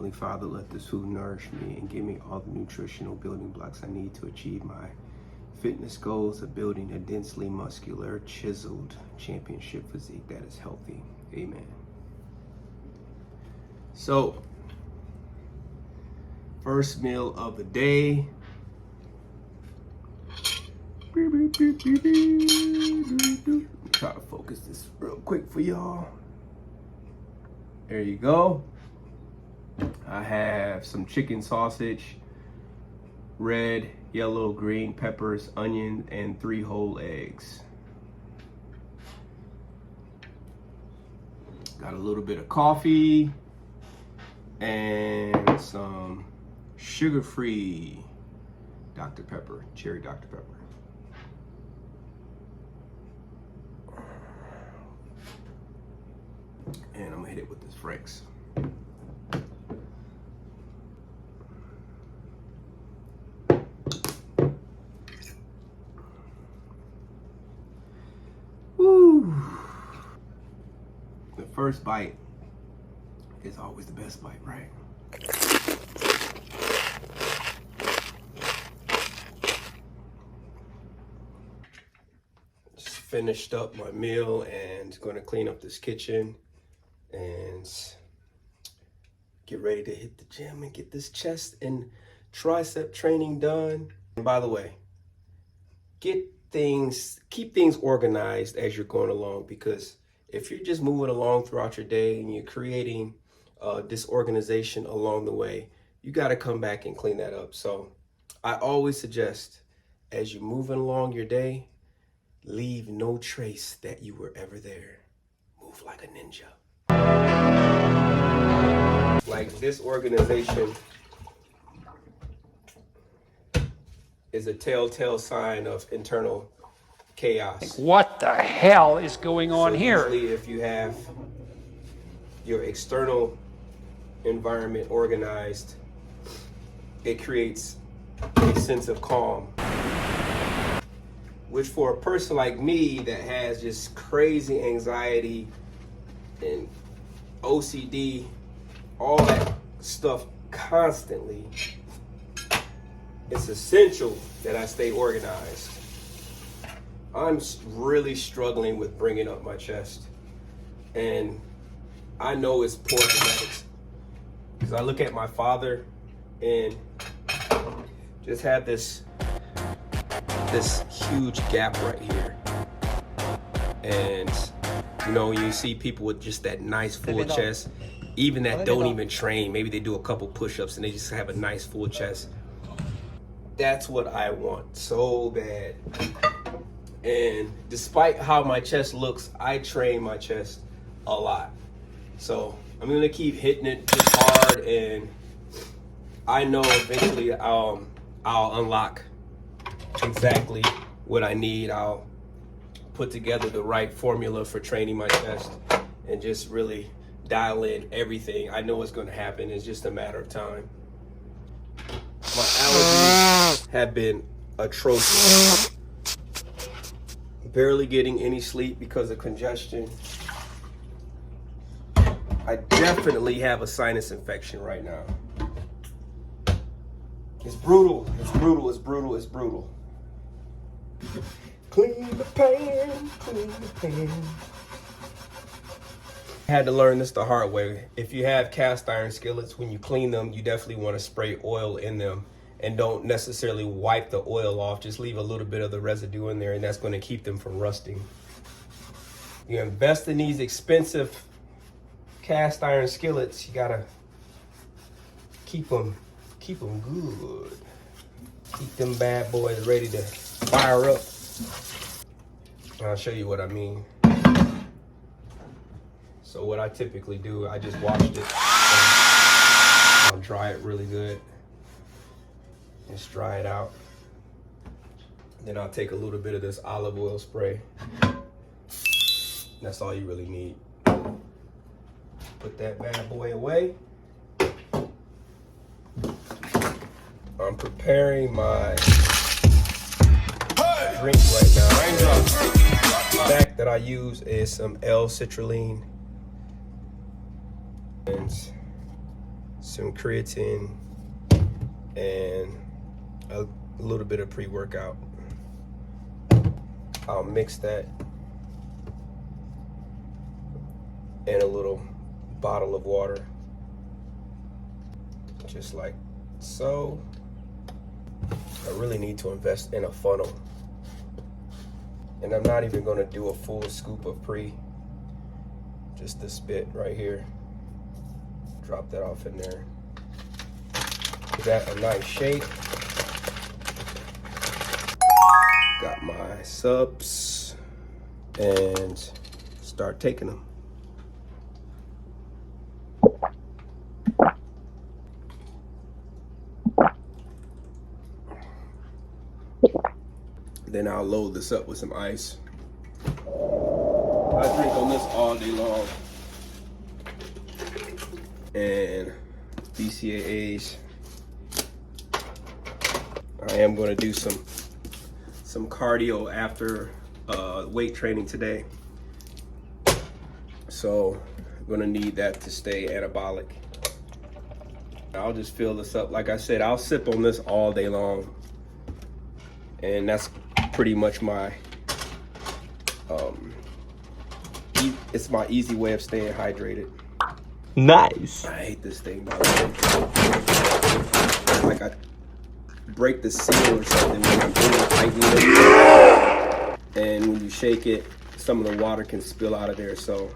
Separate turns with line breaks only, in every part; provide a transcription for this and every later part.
Heavenly Father, let this food nourish me and give me all the nutritional building blocks I need to achieve my fitness goals of building a densely muscular, chiseled championship physique that is healthy. Amen. So, first meal of the day. Try to focus this real quick for y'all. There you go. I have some chicken sausage, red, yellow, green peppers, onion, and 3 whole eggs. Got a little bit of coffee and some sugar-free Dr. Pepper, cherry Dr. Pepper. And I'm gonna hit it with this Frank's. Woo! The first bite is always the best bite, right? Just finished up my meal and going to clean up this kitchen and get ready to hit the gym and get this chest and tricep training done. And by the way, keep things organized as you're going along, because if you're just moving along throughout your day and you're creating disorganization along the way, you got to come back and clean that up. So I always suggest, as you're moving along your day, leave no trace that you were ever there. Move like a ninja. Like, this organization is a telltale sign of internal chaos.
What the hell is going on here?
Usually if you have your external environment organized, it creates a sense of calm, which for a person like me that has just crazy anxiety and OCD, all that stuff constantly, it's essential that I stay organized. I'm really struggling with bringing up my chest, and I know it's poor genetics, because I look at my father and just have this huge gap right here. And you know, you see people with just that nice full chest, even that don't even train, maybe they do a couple push-ups and they just have a nice full chest. That's what I want so bad. And despite how my chest looks, I train my chest a lot. So I'm gonna keep hitting it just hard, and I know eventually I'll unlock exactly what I need. I'll put together the right formula for training my chest and just really dial in everything. I know it's gonna happen. It's just a matter of time. My allergies have been atrocious. Barely getting any sleep because of congestion. I definitely have a sinus infection right now. It's brutal, it's brutal, it's brutal, it's brutal. Clean the pan, clean the pan. I had to learn this the hard way. If you have cast iron skillets, when you clean them, you definitely want to spray oil in them, and don't necessarily wipe the oil off. Just leave a little bit of the residue in there, and that's going to keep them from rusting. You invest in these expensive cast iron skillets, you gotta keep them good. Keep them bad boys ready to fire up. I'll show you what I mean. So what I typically do, I just washed it. I'll dry it really good. Just dry it out. Then I'll take a little bit of this olive oil spray. That's all you really need. Put that bad boy away. I'm preparing my drink right now. The back that I use is some L-citrulline and some creatine, and a little bit of pre-workout. I'll mix that in a little bottle of water, just like so. I really need to invest in a funnel. And I'm not even gonna do a full scoop of pre, just the spit right here. Drop that off in there. Give that a nice shake. Got my subs and start taking them. Then I'll load this up with some ice. I drink on this all day long. And BCAAs. I am going to do some cardio after weight training today. So I'm going to need that to stay anabolic. I'll just fill this up. Like I said, I'll sip on this all day long. And that's pretty much my, it's my easy way of staying hydrated.
Nice.
I hate this thing, by the way. Like I break the seal or something when I'm doing tightening it. And when you shake it, some of the water can spill out of there. So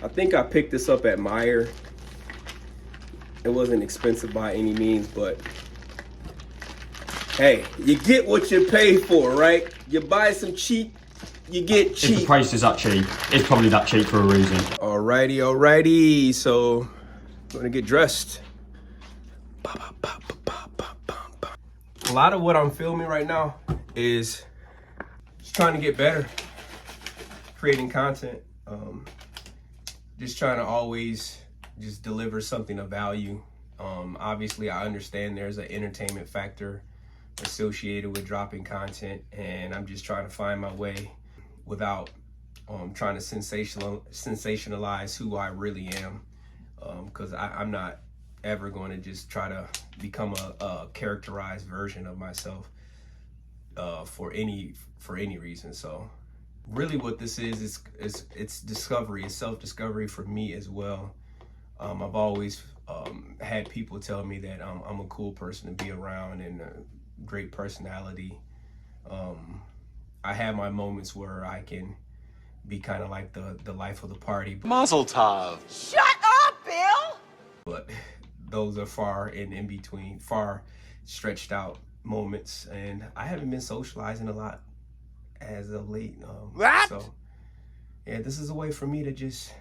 I think I picked this up at Meijer. It wasn't expensive by any means, but hey, you get what you pay for, right? You buy some cheap, you get cheap.
If the price is that cheap, it's probably that cheap for a reason.
Alrighty. So I'm gonna get dressed. A lot of what I'm filming right now is just trying to get better, creating content. Just trying to always just deliver something of value. Obviously, I understand there's an entertainment factor associated with dropping content, and I'm just trying to find my way without trying to sensationalize who I really am, because I'm not ever going to just try to become a characterized version of myself for any reason. So really what this is it's discovery, it's self-discovery for me as well. I've always had people tell me that I'm a cool person to be around and a great personality. I have my moments where I can be kind of like the life of the party.
Mazel tov.
Shut up, Bill!
But those are far and in between, far stretched out moments. And I haven't been socializing a lot as of late.
What?
So yeah, this is a way for me to just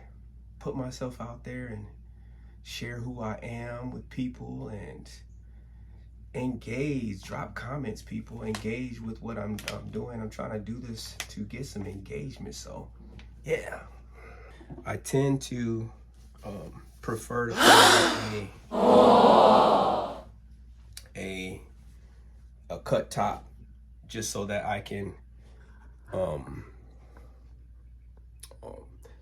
put myself out there and share who I am with people and engage, drop comments, people, engage with what I'm doing. I'm trying to do this to get some engagement. So yeah, I tend to prefer to a cut top, just so that I can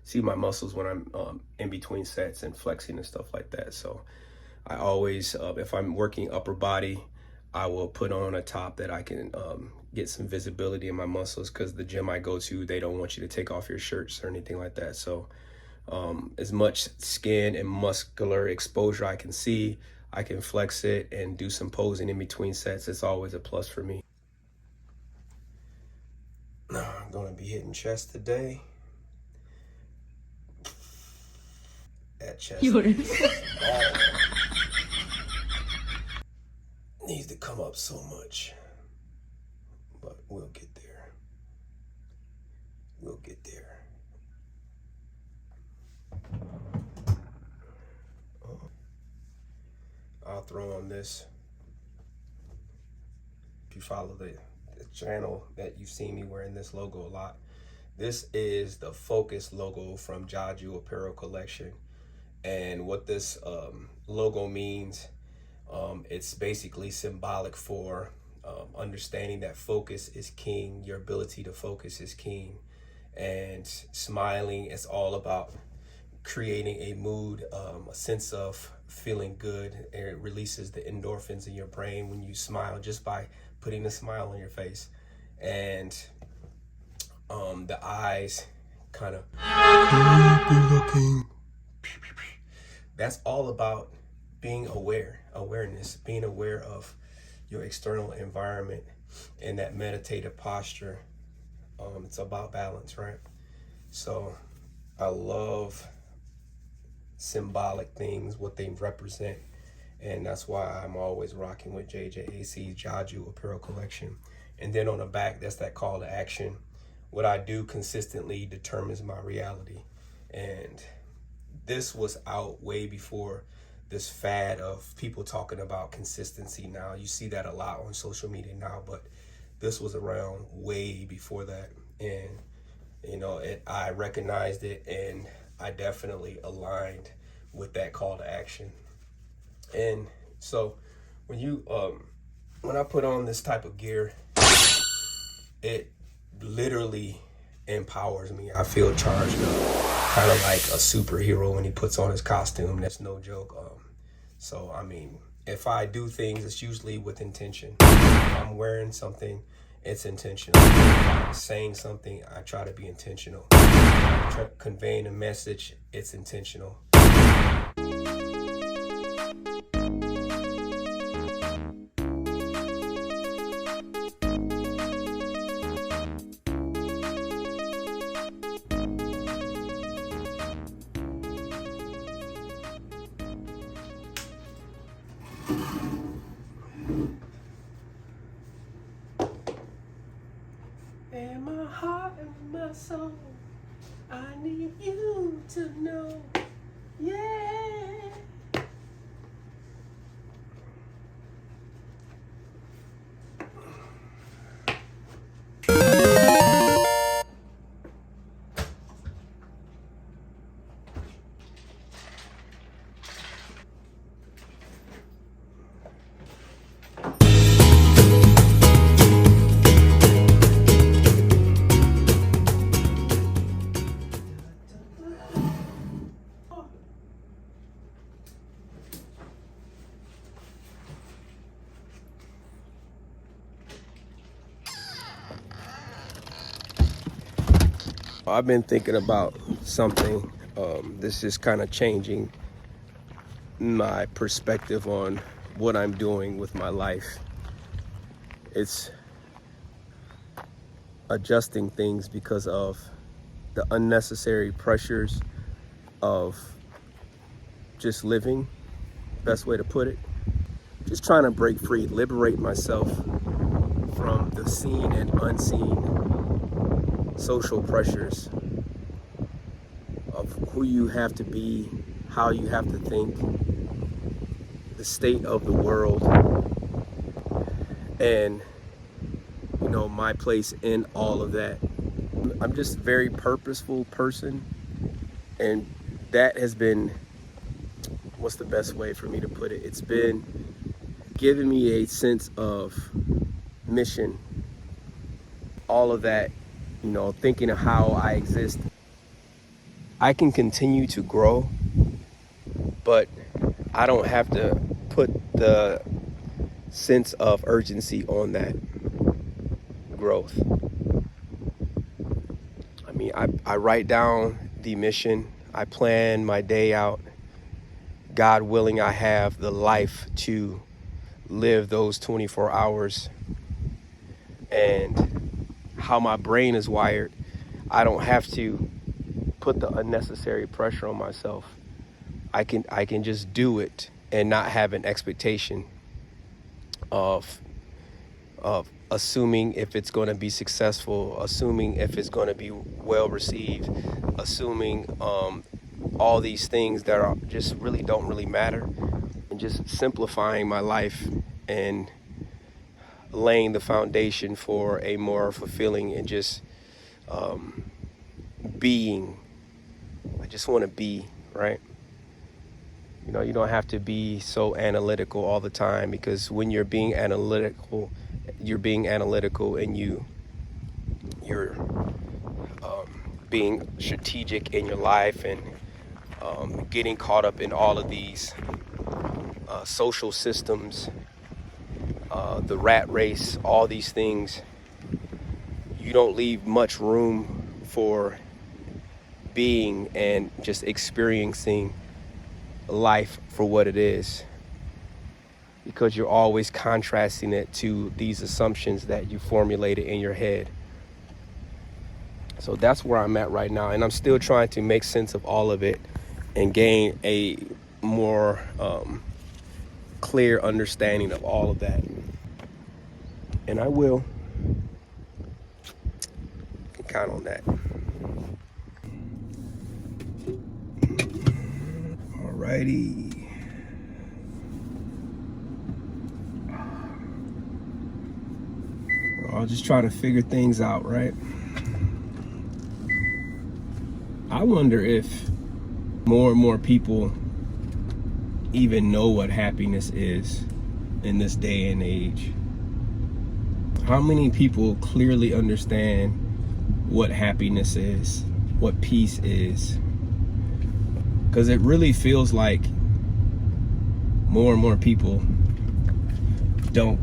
see my muscles when I'm in between sets and flexing and stuff like that. So I always, if I'm working upper body, I will put on a top that I can get some visibility in my muscles, because the gym I go to, they don't want you to take off your shirts or anything like that. So as much skin and muscular exposure I can see, I can flex it and do some posing in between sets. It's always a plus for me. I'm gonna be hitting chest today. That chest needs to come up so much, but we'll get there. We'll get there. I'll throw on this. If you follow the channel, that you've seen me wearing this logo a lot. This is the Focus logo from Jaju Apparel Collection. And what this logo means, it's basically symbolic for understanding that focus is king. Your ability to focus is king. And smiling is all about creating a mood, a sense of feeling good, and it releases the endorphins in your brain when you smile just by putting a smile on your face. And the eyes kind of creepy looking. That's all about being awareness, being aware of your external environment and that meditative posture. It's about balance, right? So I love symbolic things, what they represent. And that's why I'm always rocking with JJAC's Jaju Apparel Collection. And then on the back, that's that call to action. What I do consistently determines my reality. And this was out way before this fad of people talking about consistency now. You see that a lot on social media now, but this was around way before that. And, you know, I recognized it, and I definitely aligned with that call to action. And so when I put on this type of gear, it literally empowers me. I feel charged up, kind of like a superhero when he puts on his costume. That's no joke. So I mean, if I do things, it's usually with intention. If I'm wearing something, it's intentional. If I'm saying something, I try to be intentional. Conveying a message, it's intentional. And my heart and my soul, I need you to know, yeah. I've been thinking about something. This is kind of changing my perspective on what I'm doing with my life. It's adjusting things because of the unnecessary pressures of just living, best way to put it. Just trying to break free, liberate myself from the seen and unseen social pressures of who you have to be, how you have to think, the state of the world, and you know, my place in all of that. I'm just a very purposeful person, and that has been, what's the best way for me to put it? It's been giving me a sense of mission, all of that, you know, thinking of how I exist. I can continue to grow, but I don't have to put the sense of urgency on that growth. I mean, I write down the mission, I plan my day out. God willing, I have the life to live those 24 hours. And how my brain is wired, I don't have to put the unnecessary pressure on myself. I can just do it and not have an expectation of assuming if it's going to be successful, assuming if it's going to be well received, assuming all these things that are just really don't really matter, and just simplifying my life and laying the foundation for a more fulfilling and just being. I just want to be, right? You know, you don't have to be so analytical all the time, because when you're being analytical and you're being strategic in your life and getting caught up in all of these social systems, the rat race, all these things, you don't leave much room for being and just experiencing life for what it is, because you're always contrasting it to these assumptions that you formulated in your head. So that's where I'm at right now, and I'm still trying to make sense of all of it and gain a more clear understanding of all of that. And I will. You can count on that. Alrighty. We're all just trying to figure things out, right? I wonder if more and more people even know what happiness is in this day and age. How many people clearly understand what happiness is, what peace is? Because it really feels like more and more people don't.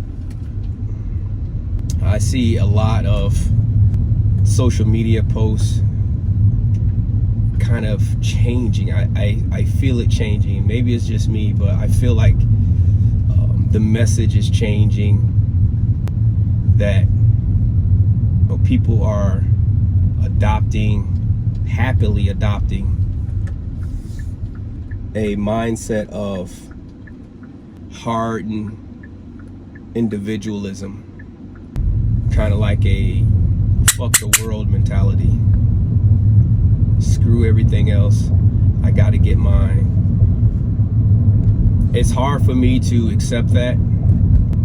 I see a lot of social media posts kind of changing. I feel it changing. Maybe it's just me, but I feel like the message is changing, that people are happily adopting a mindset of hardened individualism, kind of like a fuck the world mentality. Screw everything else, I gotta get mine. It's hard for me to accept that,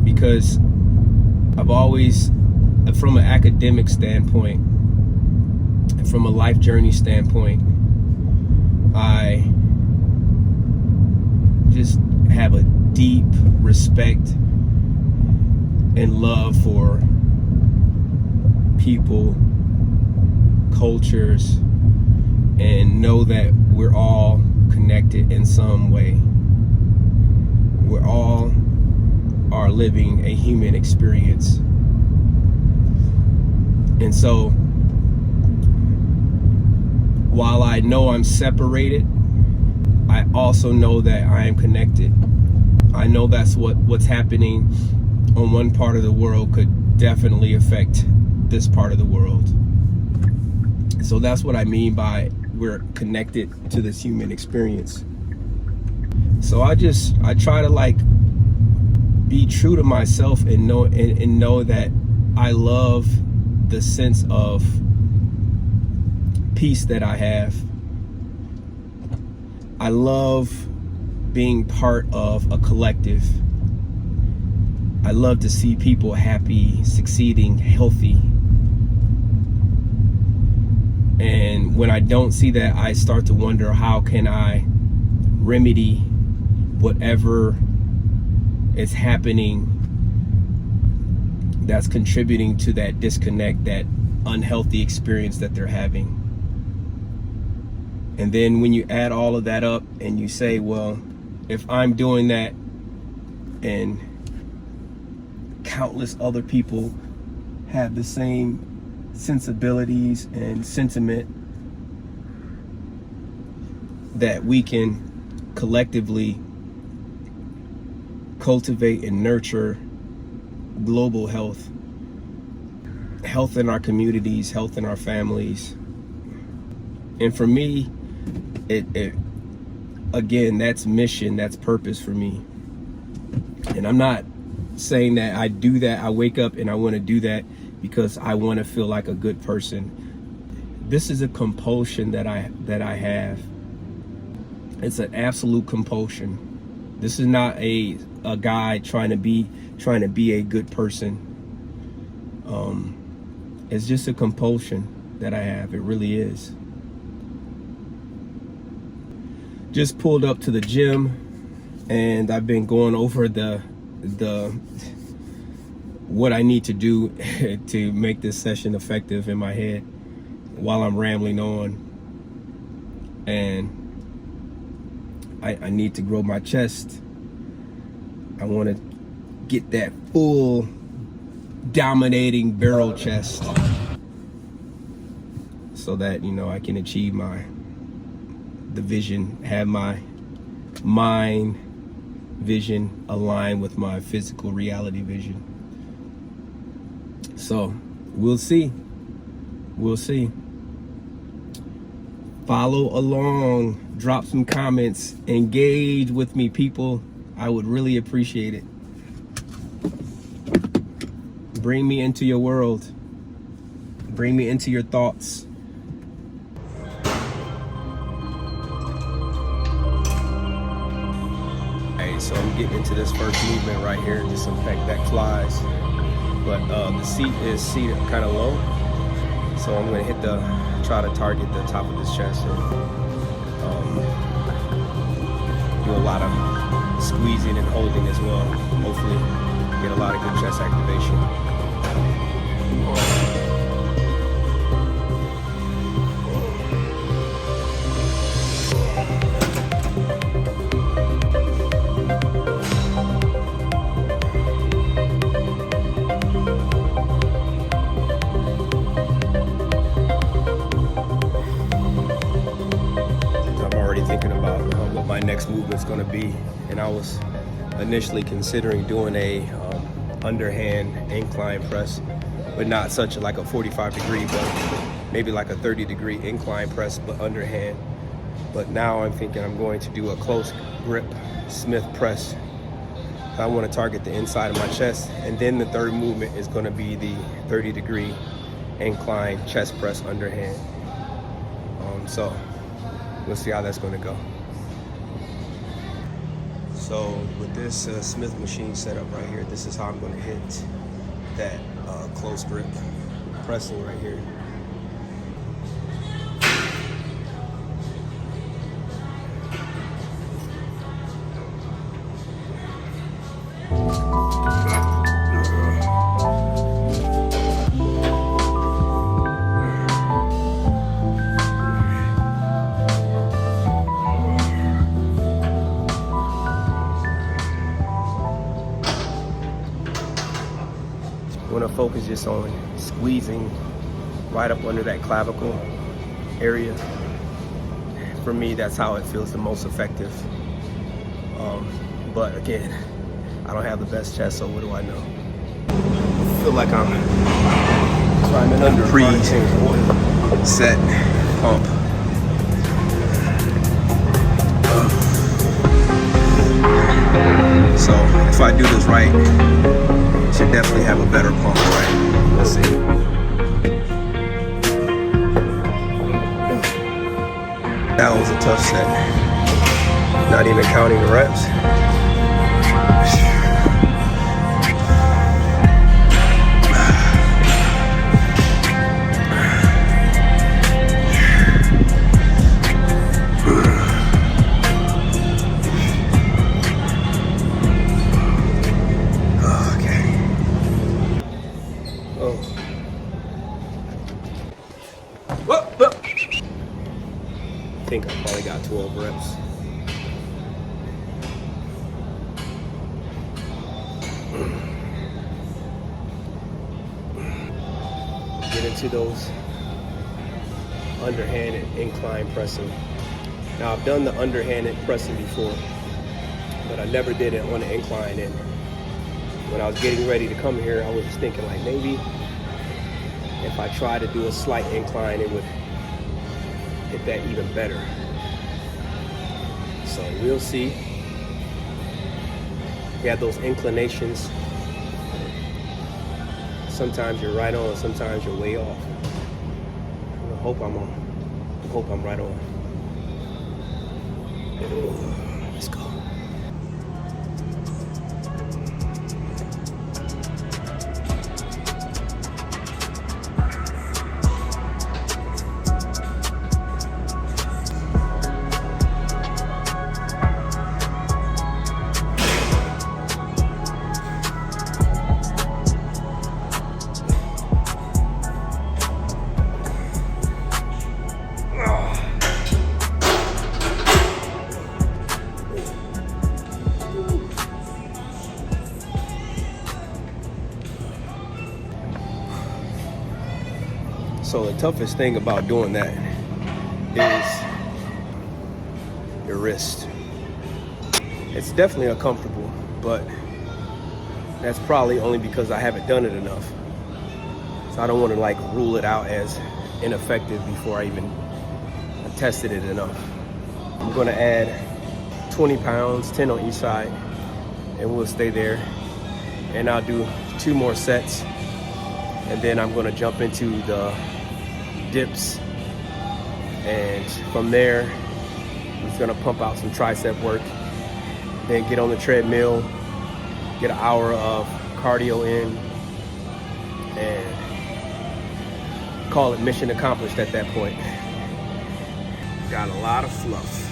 because I've always, from an academic standpoint, from a life journey standpoint, I just have a deep respect and love for people, cultures, and know that we're all connected in some way. We all are living a human experience. And so, while I know I'm separated, I also know that I am connected. I know that's what's happening on one part of the world could definitely affect this part of the world. So that's what I mean by we're connected to this human experience. So I try to like be true to myself and know that I love the sense of peace that I have. I love being part of a collective. I love to see people happy, succeeding, healthy. And when I don't see that, I start to wonder, how can I remedy whatever is happening that's contributing to that disconnect, that unhealthy experience that they're having. And then when you add all of that up and you say, well, if I'm doing that and countless other people have the same sensibilities and sentiment, that we can collectively cultivate and nurture global health in our communities, health in our families. And for me, it again, that's mission, that's purpose for me. And I'm not saying that I do that, I wake up and I want to do that because I want to feel like a good person. This is a compulsion that I have. It's an absolute compulsion. This is not a guy trying to be a good person. It's just a compulsion that I have. It really is. Just pulled up to the gym, and I've been going over the what I need to do to make this session effective in my head while I'm rambling on. And I need to grow my chest. I want to get that full dominating barrel chest so that, you know, I can achieve the vision, have my mind vision align with my physical reality vision. So we'll see. Follow along, drop some comments, engage with me, people. I would really appreciate it. Bring me into your world. Bring me into your thoughts. Hey, so I'm getting into this first movement right here, just some back flies. But the seat is seated kind of low. So I'm gonna try to target the top of this chest and do a lot of squeezing and holding as well. Hopefully get a lot of good chest activation. Thinking about what my next movement's going to be, and I was initially considering doing a underhand incline press, but not such like a 45 degree, but maybe like a 30 degree incline press, but underhand. But now I'm thinking I'm going to do a close grip Smith press. I want to target the inside of my chest, and then the third movement is going to be the 30 degree incline chest press underhand. So we'll see how that's going to go. So with this Smith machine setup right here, this is how I'm going to hit that close grip pressing right here. I want to focus just on squeezing right up under that clavicle area. For me, that's how it feels the most effective. But again, I don't have the best chest, so what do I know? I feel like I'm climbing under pre-set pump. So if I do this right, should definitely have a better pump, right? Let's see. That was a tough set. Not even counting the reps. I think I probably got 12 reps. Get into those underhanded incline pressing. Now I've done the underhanded pressing before, but I never did it on the incline. And when I was getting ready to come here, I was just thinking like maybe if I try to do a slight incline, it would hit that even better. So we'll see. You have those inclinations. Sometimes you're right on, sometimes you're way off. I hope I'm on. I hope I'm right on. Let's go. So the toughest thing about doing that is your wrist. It's definitely uncomfortable, but that's probably only because I haven't done it enough. So I don't want to like rule it out as ineffective before I even tested it enough. I'm gonna add 20 pounds, 10 on each side, and we'll stay there. And I'll do 2 more sets, and then I'm gonna jump into the dips, and from there I'm just gonna pump out some tricep work, then get on the treadmill, get an hour of cardio in, and call it mission accomplished at that point. Got a lot of fluff.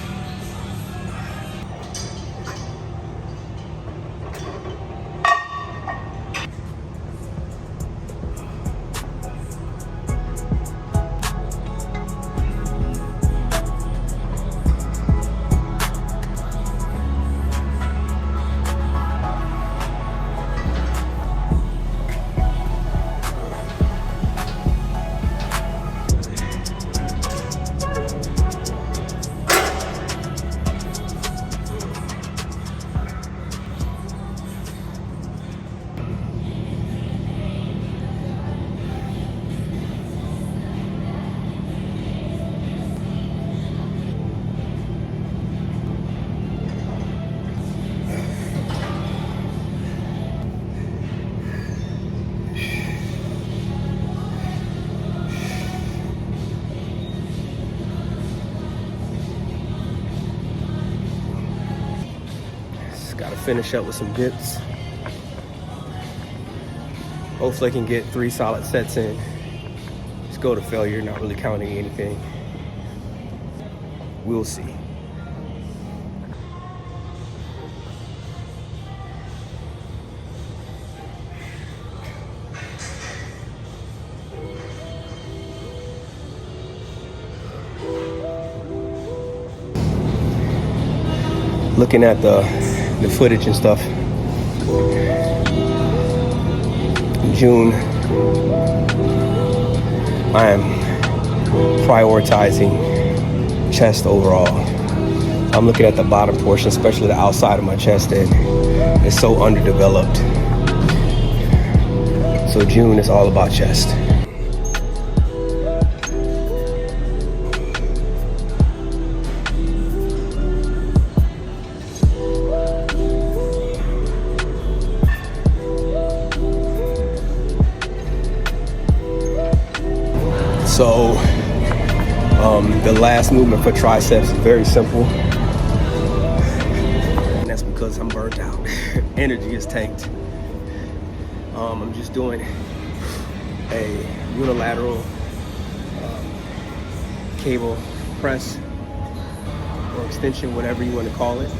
Gotta finish up with some dips. Hopefully I can get 3 solid sets in. Just go to failure, not really counting anything. We'll see. Looking at the footage and stuff, June, I am prioritizing chest overall. I'm looking at the bottom portion, especially the outside of my chest, and it's so underdeveloped. So June is all about chest. So the last movement for triceps is very simple, and that's because I'm burnt out. Energy is tanked. I'm just doing a unilateral cable press or extension, whatever you want to call it.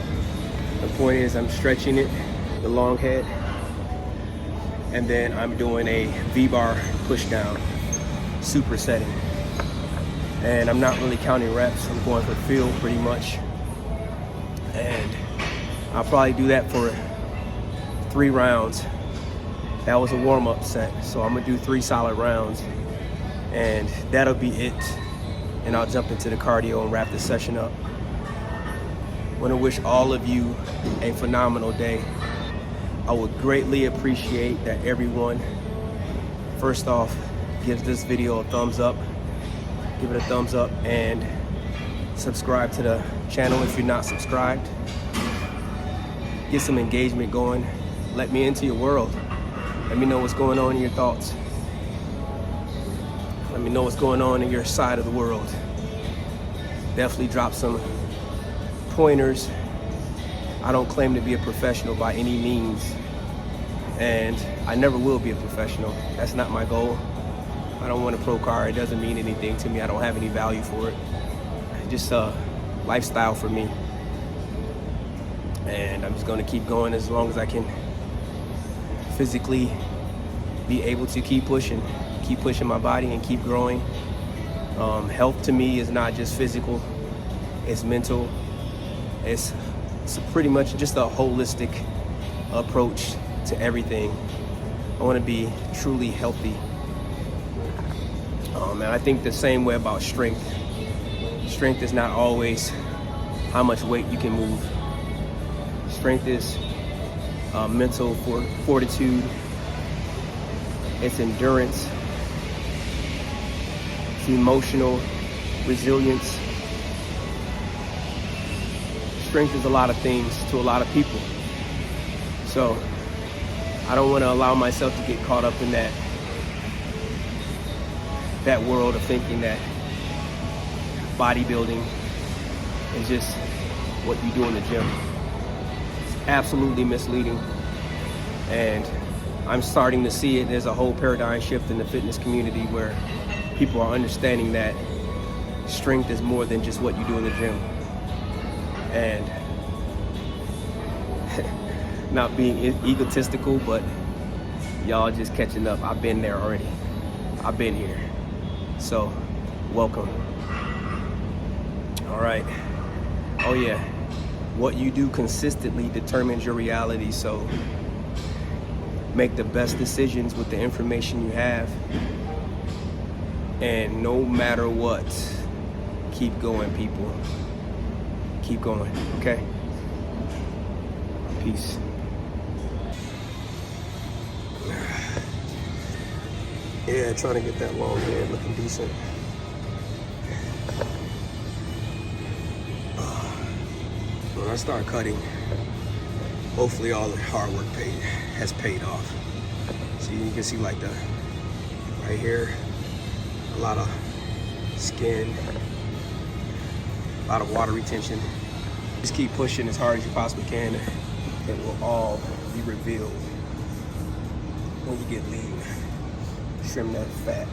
The point is I'm stretching it, the long head, and then I'm doing a V-bar push down, supersetting. And I'm not really counting reps. I'm going for feel pretty much. And I'll probably do that for 3 rounds. That was a warm-up set. So I'm gonna do 3 solid rounds, and that'll be it. And I'll jump into the cardio and wrap the session up. I wanna wish all of you a phenomenal day. I would greatly appreciate that everyone, first off, gives this video a thumbs up. Give it a thumbs up and subscribe to the channel if you're not subscribed. Get some engagement going. Let me into your world. Let me know what's going on in your thoughts. Let me know what's going on in your side of the world. Definitely drop some pointers. I don't claim to be a professional by any means, and I never will be a professional. That's not my goal. I don't want a pro car. It doesn't mean anything to me. I don't have any value for it. Just a lifestyle for me. And I'm just going to keep going as long as I can physically be able to keep pushing my body and keep growing. Health to me is not just physical, it's mental. It's pretty much just a holistic approach to everything. I want to be truly healthy. And I think the same way about strength. Strength is not always how much weight you can move. Strength is mental fortitude, it's endurance, it's emotional resilience. Strength is a lot of things to a lot of people. So I don't want to allow myself to get caught up in that world of thinking that bodybuilding is just what you do in the gym. It's absolutely misleading, and I'm starting to see it. There's a whole paradigm shift in the fitness community where people are understanding that strength is more than just what you do in the gym. And not being egotistical, but y'all just catching up. I've been there already. I've been here. So, welcome. All right. Oh yeah. What you do consistently determines your reality. So, make the best decisions with the information you have. And no matter what, keep going, people. Keep going, okay? Peace. Yeah, trying to get that long head looking decent. When I start cutting, hopefully all the hard work has paid off. So you can see like right here, a lot of skin, a lot of water retention. Just keep pushing as hard as you possibly can. It will all be revealed when you get lean. Trim that fat.